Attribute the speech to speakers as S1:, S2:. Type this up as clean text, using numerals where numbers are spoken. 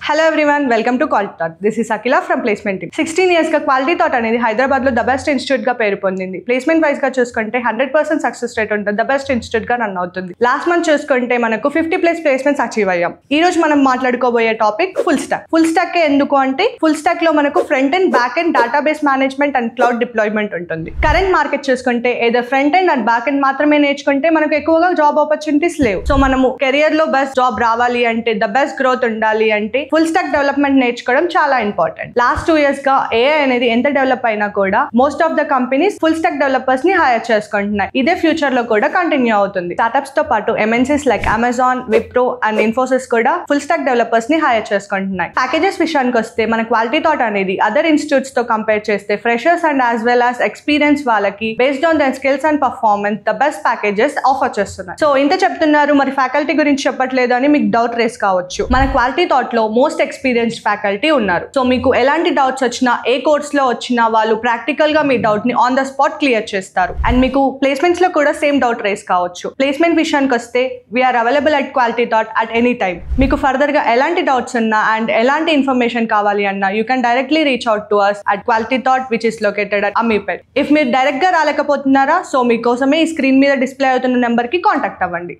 S1: Hello everyone, welcome to Quality Thought. This is Akila from Placement Team. 16 years గా Quality Thought అనేది హైదరాబాద్ లో the best institute గా పేరు పొందింది. ప్లేస్మెంట్ వైజ్ గా చూసుకుంటే 100% సక్సెస్ రేట్ ఉంటుంది. ద బెస్ట్ ఇన్స్టిట్యూట్ గా రన్ అవుతుంది. లాస్ట్ మంత్ చూసుకుంటే మనకు 50+ ప్లేస్మెంట్స్ అచీవ్ అయ్యాం. ఈ రోజు మనం మాట్లాడుకోబోయే topic full stack. Full stack ఎందుకు అంటే ఫుల్ స్టాక్ లో మనకు front and back and database management and cloud deployment ఉంటుంది. కరెంట్ మార్కెట్ చూసుకుంటే ఏదో ఫ్రంట్ అండ్ బ్యాక్ అండ్ మాత్రమే నేర్చుకుంటే మనకు ఎక్కువగా జాబ్ ఆపర్చునిటీస్ లేవు. సో మనము కెరియర్ లో బెస్ట్ జాబ్ రావాలి అంటే ద బెస్ట్ గ్రోత్ ఉండాలి అంటే ఫుల్ స్టాక్ డెవలప్మెంట్ నేర్చుకోవడం చాలా ఇంపార్టెంట్. లాస్ట్ 2 years గా ఏఐ అనేది ఎంత డెవలప్ అయినా కూడా most of the companies full stack developers ని హైర్ చేసుకుంటున్నాయి. ఇదే ఫ్యూచర్ లో కూడా కంటిన్యూ అవుతుంది. స్టార్ట్అప్స్ తో పాటు MNCs like Amazon, Wipro and Infosys కూడా ఫుల్ స్టాక్ డెవలపర్స్ ని హైర్ చేసుకుంటున్నాయి. ప్యాకేజెస్ విషయానికి వస్తే మన క్వాలిటీ థాట్ అనేది అదర్ ఇన్స్టిట్యూట్స్ తో కంపేర్ చేస్తే freshers and as well as experience వాళ్ళకి based on their skills and performance the best packages offer చేస్తున్నాయి. సో ఇంత చెప్తున్నారు, మరి ఫ్యాకల్టీ గురించి చెప్పట్లేదు అని మీకు డౌట్ రేస్ కావచ్చు. మన క్వాలిటీ థాట్ లో మోస్ట్ ఎక్స్పీరియన్స్డ్ ఫ్యాకల్టీ ఉన్నారు. సో మీకు ఎలాంటి డౌట్స్ వచ్చినా, ఏ కోర్స్ లో వచ్చినా వాళ్ళు ప్రాక్టికల్ గా మీ డౌట్ ని ఆన్ ద స్పాట్ క్లియర్ చేస్తారు. అండ్ మీకు ప్లేస్మెంట్స్ లో కూడా సేమ్ డౌట్ రేస్ కావచ్చు. ప్లేస్మెంట్ విషయానికి వస్తే we're available at Quality Thought at any time. మీకు ఫర్దర్ గా ఎలాంటి డౌట్స్ ఉన్నా అండ్ ఎలాంటి ఇన్ఫర్మేషన్ కావాలి అన్నా you can directly reach out to us at Quality Thought, which is located at Amipet. If మీరు డైరెక్ట్ గా రాలేకపోతున్నారా, సో మీకోసమే ఈ స్క్రీన్ మీద డిస్ప్లే అవుతున్న నెంబర్ కి కాంటాక్ట్ అవ్వండి.